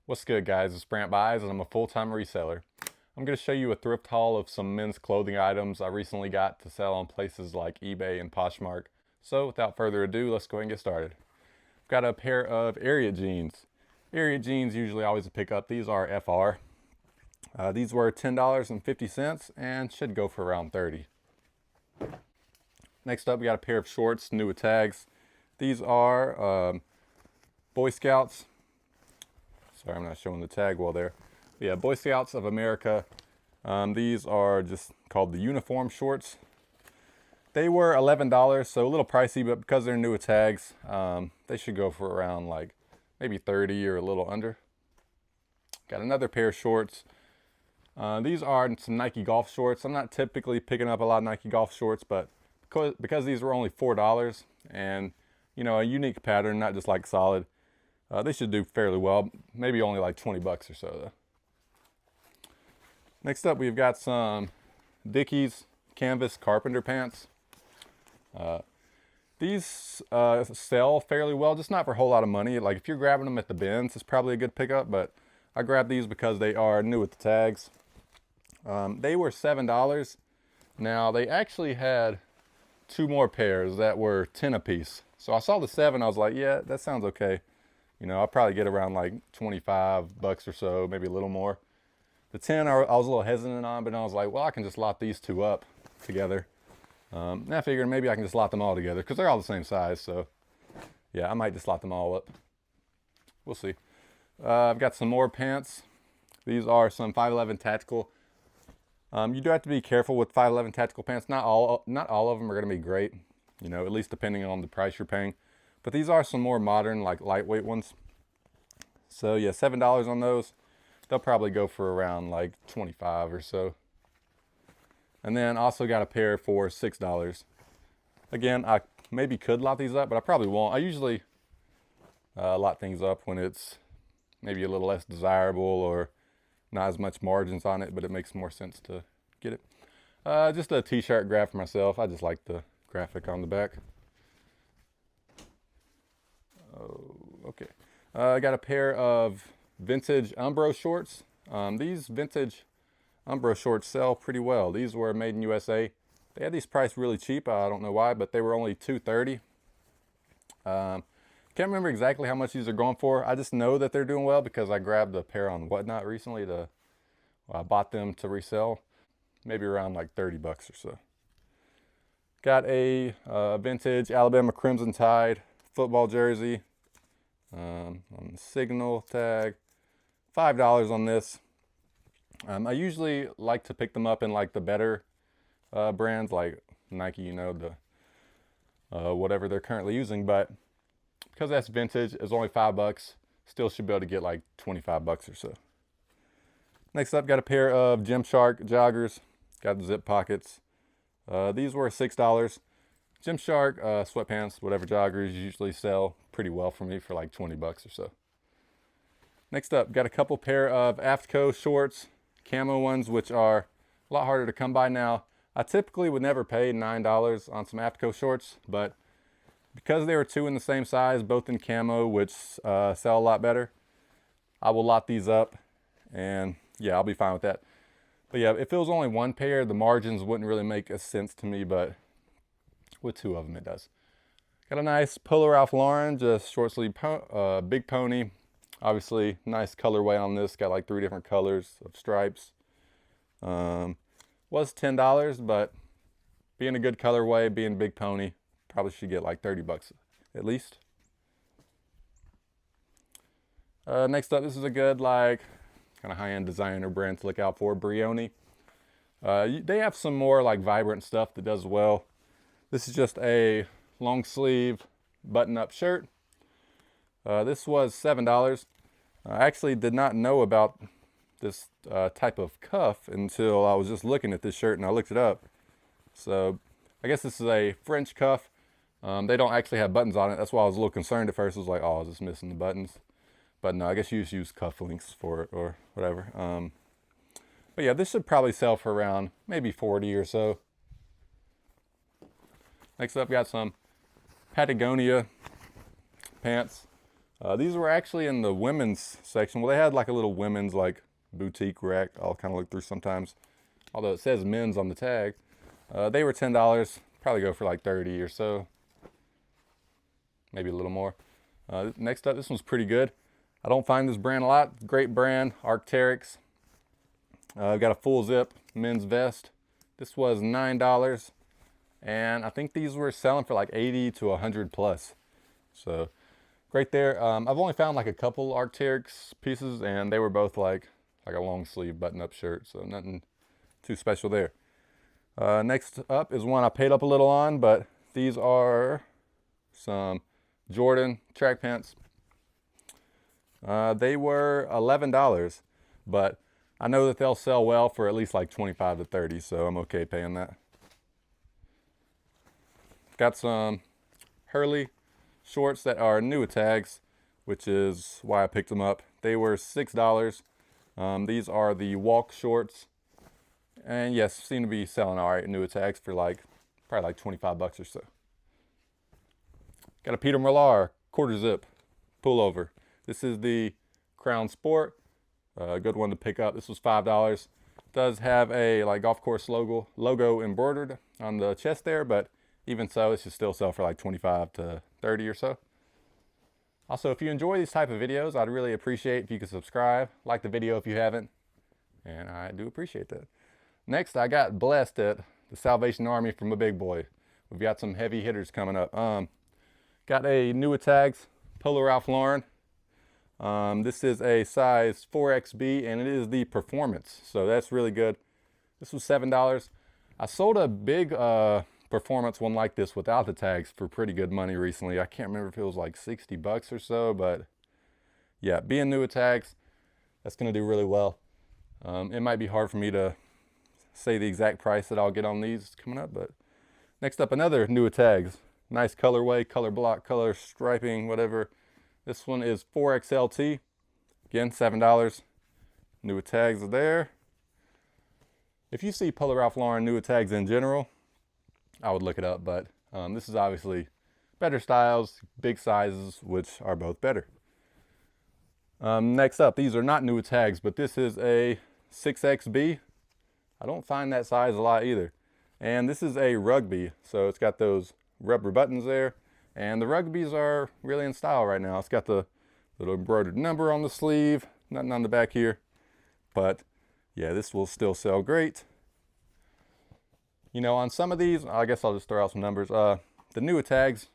What's good, guys? It's Brant Buys and I'm a full-time reseller. I'm going to show you a thrift haul of some men's clothing items I recently got to sell on places like eBay and Poshmark. So without further ado, let's go ahead and get started. I've got a pair of Ariat jeans. Ariat jeans usually always a pickup. These are FR. These were $10.50 and should go for around $30. Next up, we got a pair of shorts, new with tags. These are Boy Scouts. Sorry, I'm not showing the tag well there. Yeah, Boy Scouts of America. These are just called the uniform shorts. They were $11, so a little pricey, but because they're new with tags, they should go for around like maybe 30 or a little under. Got another pair of shorts. These are some Nike golf shorts. I'm not typically picking up a lot of Nike golf shorts, but because these were only $4 and, you know, a unique pattern, not just like solid, they should do fairly well. Maybe only like 20 bucks or so though. Next up, we've got some Dickies canvas carpenter pants. These sell fairly well, just not for a whole lot of money. Like if you're grabbing them at the bins, it's probably a good pickup, but I grabbed these because they are new with the tags. They were $7. Now they actually had two more pairs that were 10 a piece. So I saw the 7, I was like, yeah, that sounds okay. You know, I'll probably get around like 25 bucks or so, maybe a little more. The 10 I was a little hesitant on, but I was like, well, I can just lot these two up together. And I figured maybe I can just lot them all together because they're all the same size. So yeah, I might just lot them all up. We'll see. I've got some more pants. These are some 511 tactical. You do have to be careful with 511 tactical pants. Not all of them are going to be great, you know, at least depending on the price you're paying. But these are some more modern, like lightweight ones. So yeah, $7 on those. They'll probably go for around like 25 or so. And then also got a pair for $6. Again, I maybe could lot these up, but I probably won't. I usually lot things up when it's maybe a little less desirable or not as much margins on it, but it makes more sense to get it. Just a t-shirt grab for myself. I just like the graphic on the back. Oh, okay. I got a pair of vintage Umbro shorts. These vintage Umbro shorts sell pretty well. These were made in USA. They had these priced really cheap. I don't know why, but they were only $2.30. Can't remember exactly how much these are going for. I just know that they're doing well because I grabbed a pair on Whatnot recently. I bought them to resell, maybe around like 30 bucks or so. Got a vintage Alabama Crimson Tide football jersey on the Signal tag. $5 on this. I usually like to pick them up in like the better brands like Nike, you know, the whatever they're currently using, but because that's vintage, it's only $5. Still should be able to get like 25 bucks or so. Next up, got a pair of Gymshark joggers. Got the zip pockets. These were $6. Gymshark sweatpants, whatever joggers, usually sell pretty well for me for like 20 bucks or so. Next up, got a couple pair of Aftco shorts, camo ones, which are a lot harder to come by now. I typically would never pay $9 on some Aftco shorts, but because they were two in the same size, both in camo, which sell a lot better, I will lot these up, and yeah, I'll be fine with that. But yeah, if it was only one pair, the margins wouldn't really make a sense to me, but with two of them, it does. Got a nice Polo Ralph Lauren, just short sleeve big pony. Obviously, nice colorway on this. Got like 3 different colors of stripes. Was $10, but being a good colorway, being big pony, probably should get like 30 bucks at least. Next up, this is a good like kind of high-end designer brand to look out for, Brioni. They have some more like vibrant stuff that does well. This is just a long sleeve button-up shirt. This was $7. I actually did not know about this type of cuff until I was just looking at this shirt and I looked it up. So I guess this is a French cuff. They don't actually have buttons on it. That's why I was a little concerned at first. I was like, oh, is this missing the buttons? But no, I guess you just use cuff links for it or whatever. But yeah, this should probably sell for around maybe 40 or so. Next up, got some Patagonia pants. These were actually in the women's section. Well, they had like a little women's like boutique rack. I'll kind of look through sometimes, although it says men's on the tag. They were $10. Probably go for like 30 or so, maybe a little more. Next up, this one's pretty good. I don't find this brand a lot. Great brand, Arc'teryx. I've got a full zip men's vest. This was $9, and I think these were selling for like 80 to 100 plus. So great there. I've only found like a couple Arc'teryx pieces, and they were both like a long sleeve button up shirt, so nothing too special there. Next up is one I paid up a little on, but these are some Jordan track pants. They were $11, but I know that they'll sell well for at least like 25 to 30, so I'm okay paying that. Got some Hurley shorts that are new with tags, which is why I picked them up. They were $6. These are the walk shorts, and yes, seem to be selling all right new with tags for like probably like 25 bucks or so. Got a Peter Millar quarter zip pullover. This is the Crown Sport. A good one to pick up. This was $5. Does have a like golf course logo embroidered on the chest there, but even so, it should still sell for like 25 to 30 or so. Also, if you enjoy these type of videos, I'd really appreciate if you could subscribe, like the video if you haven't, and I do appreciate that. Next, I got blessed at the Salvation Army from a big boy. We've got some heavy hitters coming up. Got a new with tags Polo Ralph Lauren. This is a size 4XB, and it is the Performance, so that's really good. This was $7. I sold a big Performance one like this without the tags for pretty good money recently. I can't remember if it was like 60 bucks or so, but yeah, being new with tags, that's going to do really well. It might be hard for me to say the exact price that I'll get on these coming up, but next up, another new with tags. Nice colorway, color block, color striping, whatever. This one is 4XLT. Again, $7. New with tags are there. If you see Polo Ralph Lauren new with tags in general, I would look it up, but this is obviously better styles, big sizes, which are both better. Next up, these are not new with tags, but this is a 6XB. I don't find that size a lot either. And this is a rugby, so it's got those rubber buttons there. And the rugbies are really in style right now. It's got the little embroidered number on the sleeve, nothing on the back here. But yeah, this will still sell great. You know, on some of these, I guess I'll just throw out some numbers. The new with tags,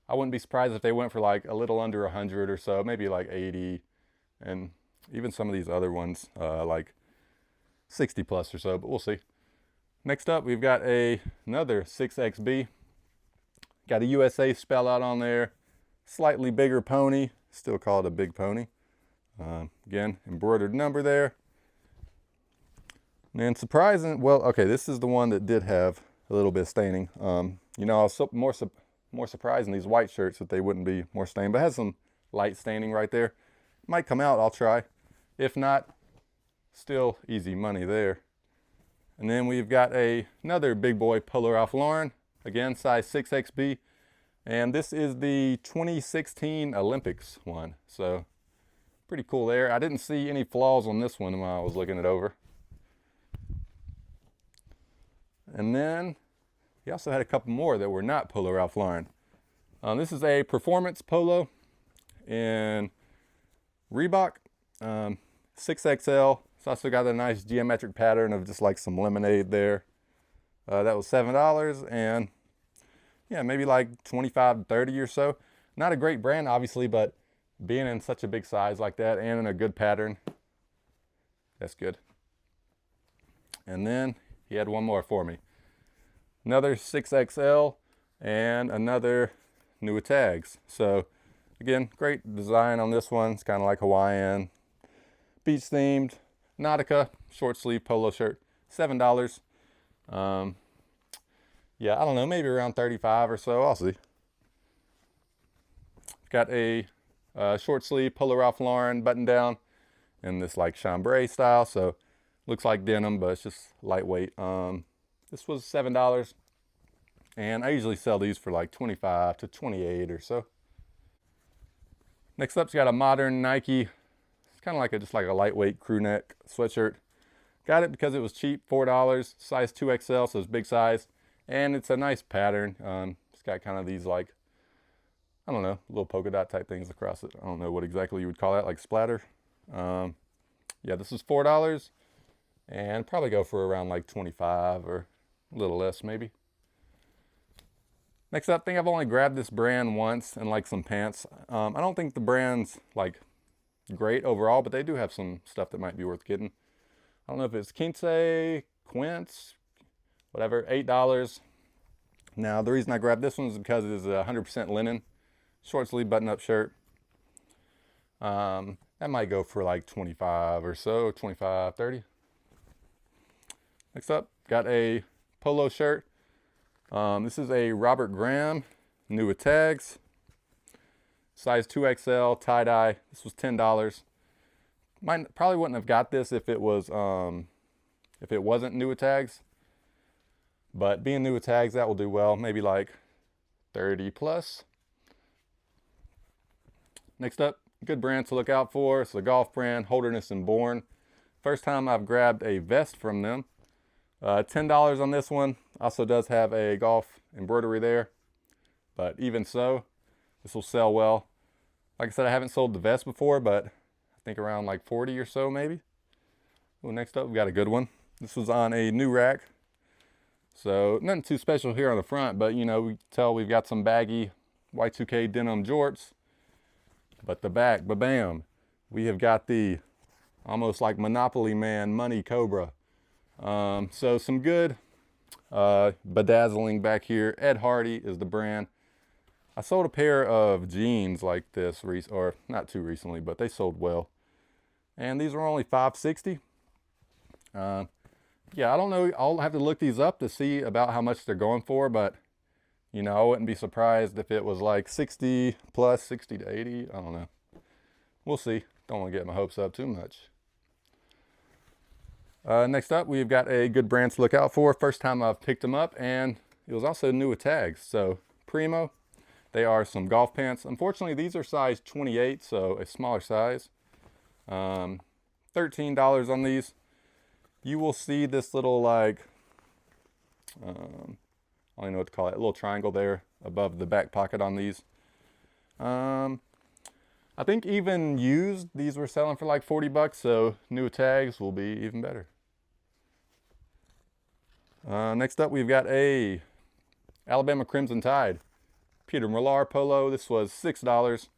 I wouldn't be surprised if they went for like a little under 100 or so, maybe like 80. And even some of these other ones, like 60 plus or so, but we'll see. Next up, we've got another 6XB. Got a USA spell out on there. Slightly bigger pony. Still call it a big pony. Again, embroidered number there. And surprising, well, okay, this is the one that did have a little bit of staining. You know, I was more surprised in these white shirts that they wouldn't be more stained, but it has some light staining right there. Might come out, I'll try. If not, still easy money there. And then we've got another big boy Polo Ralph Lauren. Again, size 6XB, and this is the 2016 Olympics one, so pretty cool there. I didn't see any flaws on this one when I was looking it over. And then he also had a couple more that were not Polo Ralph Lauren. This is a Performance Polo in Reebok, 6XL. It's also got a nice geometric pattern of just like some lemonade there. That was $7, and yeah, maybe like 25 to 30 or so. Not a great brand, obviously, but being in such a big size like that and in a good pattern, that's good. And then he had one more for me. Another 6XL and another new with tags. So again, great design on this one. It's kind of like Hawaiian, beach themed, Nautica, short sleeve polo shirt, $7. Yeah, I don't know, maybe around 35 or so, I'll see. Got a short sleeve Polo Ralph Lauren button down in this like chambray style, so looks like denim, but it's just lightweight. This was $7, and I usually sell these for like 25 to 28 or so. Next up's got a modern Nike. It's kind of like just like a lightweight crew neck sweatshirt. Got it because it was cheap, $4, size 2XL, so it's big size, and it's a nice pattern. It's got kind of these like, I don't know, little polka dot type things across it. I don't know what exactly you would call that, like splatter. Yeah, this is $4, and probably go for around like 25 or a little less maybe. Next up, I think I've only grabbed this brand once and like some pants. I don't think the brand's like great overall, but they do have some stuff that might be worth getting. I don't know if it's Quince, Quince, whatever, $8. Now, the reason I grabbed this one is because it is 100% linen, short sleeve button-up shirt. That might go for like 25 or so, 25, 30. Next up, got a polo shirt. This is a Robert Graham, new with tags, size 2XL, tie-dye. This was $10. Probably wouldn't have got this if it was if it wasn't new with tags. But being new with tags, that will do well. Maybe like 30 plus. Next up, good brand to look out for. It's a golf brand, Holderness and Bourne. First time I've grabbed a vest from them. $10 on this one. Also does have a golf embroidery there. But even so, this will sell well. Like I said, I haven't sold the vest before, but I think around like 40 or so maybe. Well, next up, we got a good one. This was on a new rack. So nothing too special here on the front, but you know, we tell we've got some baggy Y2K denim jorts. But the back, ba-bam, we have got the almost like Monopoly Man Money Cobra. So some good bedazzling back here. Ed Hardy is the brand. I sold a pair of jeans like this, or not too recently, but they sold well. And these are only $5.60. Yeah, I don't know. I'll have to look these up to see about how much they're going for, but you know, I wouldn't be surprised if it was like 60 plus, 60 to 80. I don't know. We'll see. Don't want to get my hopes up too much. Next up, we've got a good brand to look out for. First time I've picked them up, and it was also new with tags. So Primo, they are some golf pants. Unfortunately, these are size 28, so a smaller size. $13 on these. You will see this little like, I don't even know what to call it, a little triangle there above the back pocket on these. I think even used, these were selling for like 40 bucks, so new tags will be even better. Next up, we've got a Alabama Crimson Tide Peter Millar polo. This was $6.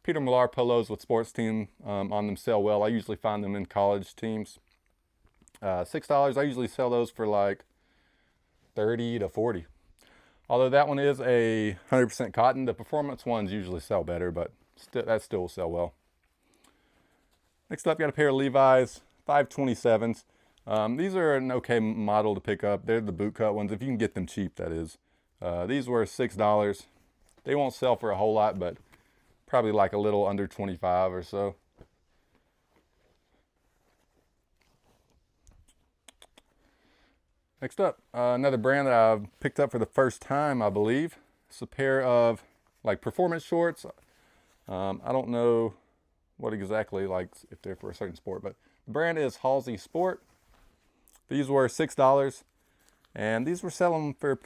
Peter Millar polos with sports team on them sell well. I usually find them in college teams. $6. I usually sell those for like 30 to 40. Although that one is a 100% cotton. The performance ones usually sell better, but that still will sell well. Next up, got a pair of Levi's 527s. These are an okay model to pick up. They're the boot cut ones, if you can get them cheap, that is. These were $6. They won't sell for a whole lot, but probably like a little under 25 or so. Next up, another brand that I've picked up for the first time, I believe. It's a pair of like performance shorts. I don't know what exactly, like if they're for a certain sport, but the brand is Halsey Sport. These were $6, and these were selling for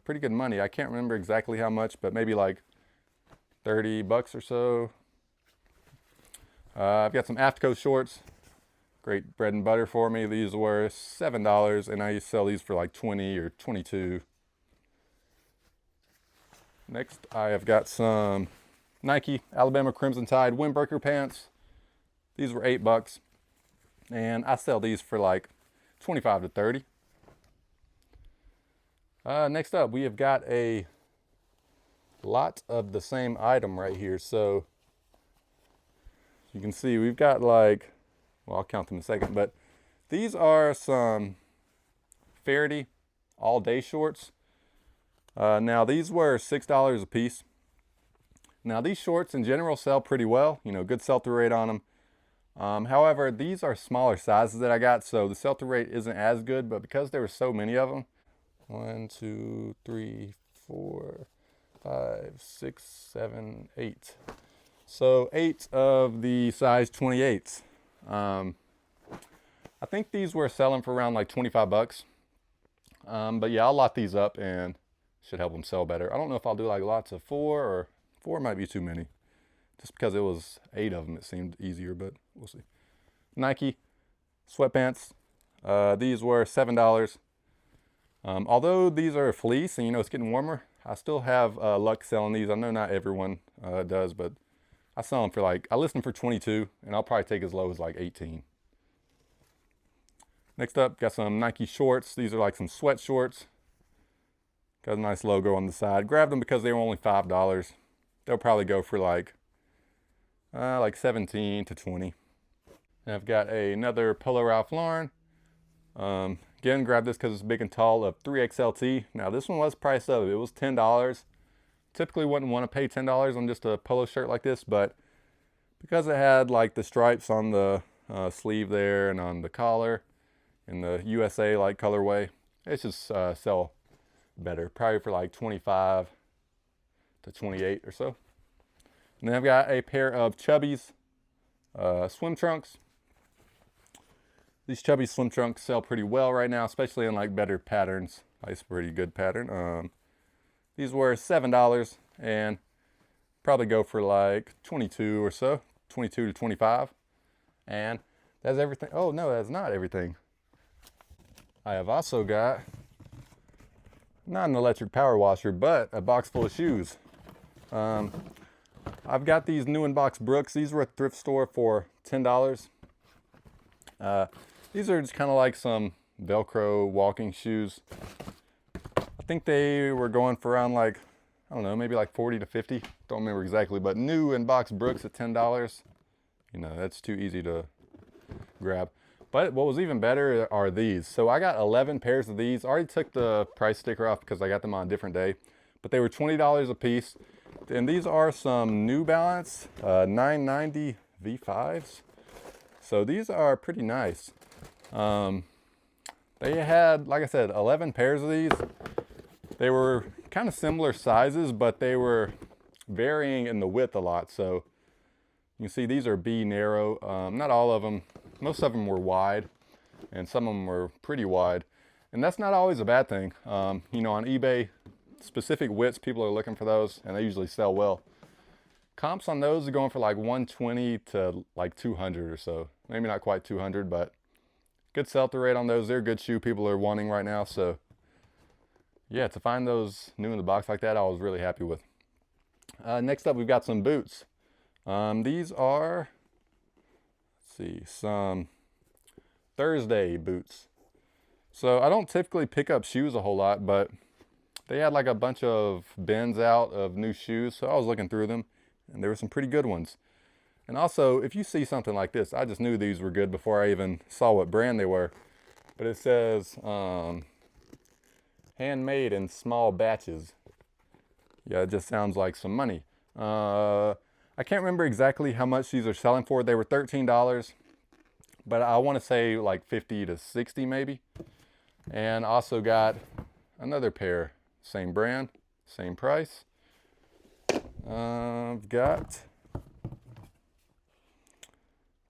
pretty good money. I can't remember exactly how much, but maybe like 30 bucks or so. I've got some Aftco shorts. Great bread and butter for me. These were $7, and I used to sell these for like 20 or 22. Next, I have got some Nike Alabama Crimson Tide windbreaker pants. These were $8, and I sell these for like 25 to 30. Next up, we have got a lot of the same item right here. So you can see we've got like, well, I'll count them in a second, but these are some Faraday all-day shorts. Now these were $6 a piece. Now these shorts in general sell pretty well, you know, good sell-through rate on them. However, these are smaller sizes that I got, so the sell-through rate isn't as good, but because there were so many of them, 1, 2, 3, 4, 5, 6, 7, 8. So 8 of the size 28s. I think these were selling for around like 25 bucks. But yeah, I'll lot these up and should help them sell better. I don't know if I'll do like lots of 4, or 4 might be too many. Just because it was 8 of them, it seemed easier, but we'll see. Nike sweatpants. These were $7. Although these are fleece and it's getting warmer, I still have luck selling these. I know not everyone does, but I sell them for I list them for 22, and I'll probably take as low as like 18. Next up, got some Nike shorts. These are like some sweat shorts. Got a nice logo on the side. Grabbed them because they were only $5. They'll probably go for like 17 to 20. And I've got another Polo Ralph Lauren. Again, grabbed this because it's big and tall, of 3XLT. Now this one was priced up. It was $10. Typically wouldn't want to pay $10 on just a polo shirt like this, but because it had like the stripes on the sleeve there and on the collar in the USA like colorway, it should sell better. Probably for like 25 to 28 or so. And then I've got a pair of Chubbies swim trunks. These Chubby swim trunks sell pretty well right now, especially in like better patterns. Nice, pretty good pattern. These were $7 and probably go for like 22 or so, 22 to 25. And that's everything. Oh no, that's not everything. I have also got not an electric power washer, but a box full of shoes. I've got these new in box Brooks. These were at a thrift store for $10. These are just kind of like some Velcro walking shoes. I think they were going for around like, I don't know, maybe like 40 to 50. Don't remember exactly, but new in box Brooks at $10. That's too easy to grab. But what was even better are these. So I got 11 pairs of these. I already took the price sticker off because I got them on a different day. But they were $20 a piece. And these are some New Balance 990 V5s. So these are pretty nice. They had, like I said, 11 pairs of these. They were kind of similar sizes, but they were varying in the width a lot. So you can see these are B narrow. Not all of them. Most of them were wide, and some of them were pretty wide. And that's not always a bad thing. On eBay, specific widths, people are looking for those, and they usually sell well. Comps on those are going for like 120 to like 200 or so. Maybe not quite 200, but good sell-through rate on those. They're a good shoe people are wanting right now. So yeah, to find those new in the box like that, I was really happy with. Next up, we've got some boots. These are, let's see, some Thursday boots. So I don't typically pick up shoes a whole lot, but they had like a bunch of bins out of new shoes. So I was looking through them, and there were some pretty good ones. And also, if you see something like this, I just knew these were good before I even saw what brand they were. But it says handmade in small batches. Yeah, it just sounds like some money. I can't remember exactly how much these are selling for. They were $13, but I want to say like 50 to 60 maybe. And also got another pair, same brand, same price. I've got,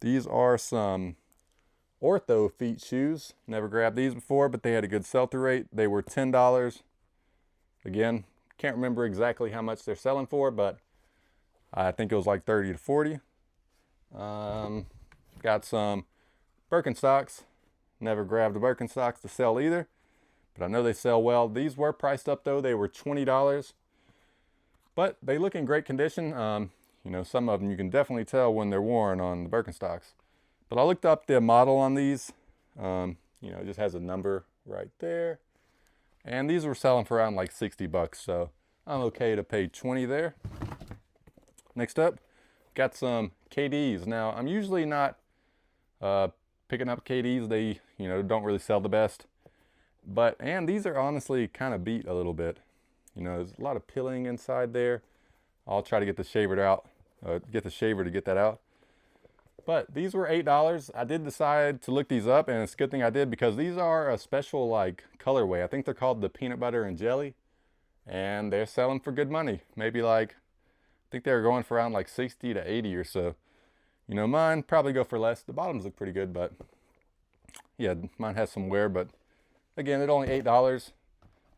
these are some Ortho feet shoes. Never grabbed these before, but they had a good sell-through rate. They were $10. Again, can't remember exactly how much they're selling for, but I think it was like 30 to 40. Got some Birkenstocks. Never grabbed the Birkenstocks to sell either, but I know they sell well. These were priced up though. They were $20, but they look in great condition. Some of them you can definitely tell when they're worn on the Birkenstocks. But I looked up the model on these. It just has a number right there. And these were selling for around like 60 bucks. So I'm okay to pay 20 there. Next up, got some KDs. Now, I'm usually not picking up KDs. They, don't really sell the best. And these are honestly kind of beat a little bit. There's a lot of pilling inside there. I'll try to get the shaver to get that out. But these were $8. I did decide to look these up, and it's a good thing I did because these are a special like colorway. I think they're called the peanut butter and jelly, and they're selling for good money. Maybe like think they were going for around like 60 to 80 or so. You know, mine probably go for less. The bottoms look pretty good, but yeah, mine has some wear, but again, at only $8,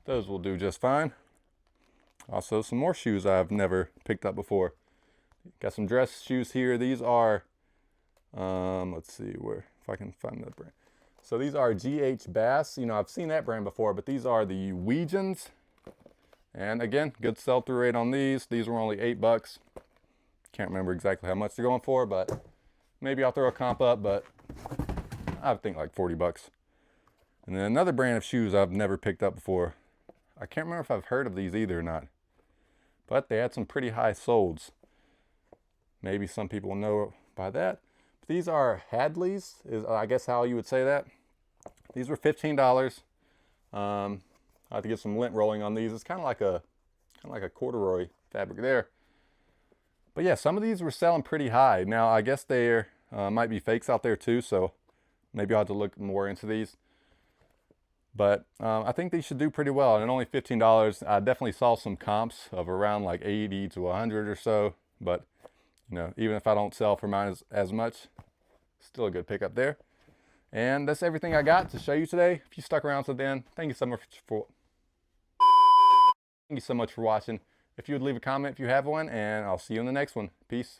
those will do just fine. Also, some more shoes I've never picked up before. Got some dress shoes here. These are, let's see where, if I can find that brand. So these are GH Bass. You know, I've seen that brand before, but these are the Weegens. And again, good sell-through rate on these. These were only $8. Can't remember exactly how much they're going for, but maybe I'll throw a comp up, but I think like 40 bucks. And then another brand of shoes I've never picked up before. I can't remember if I've heard of these either or not, but they had some pretty high soles. Maybe some people will know by that. But these are Hadleys, is I guess how you would say that. These were $15. I have to get some lint rolling on these. It's kind of like a corduroy fabric there. But yeah, some of these were selling pretty high. Now I guess there might be fakes out there too, so maybe I'll have to look more into these. But I think these should do pretty well. And only $15, I definitely saw some comps of around like 80 to 100 or so. But you know, even if I don't sell for mine as much, still a good pickup there. And that's everything I got to show you today. If you stuck around to the end, thank you so much for watching. If you would leave a comment if you have one, and I'll see you in the next one. Peace.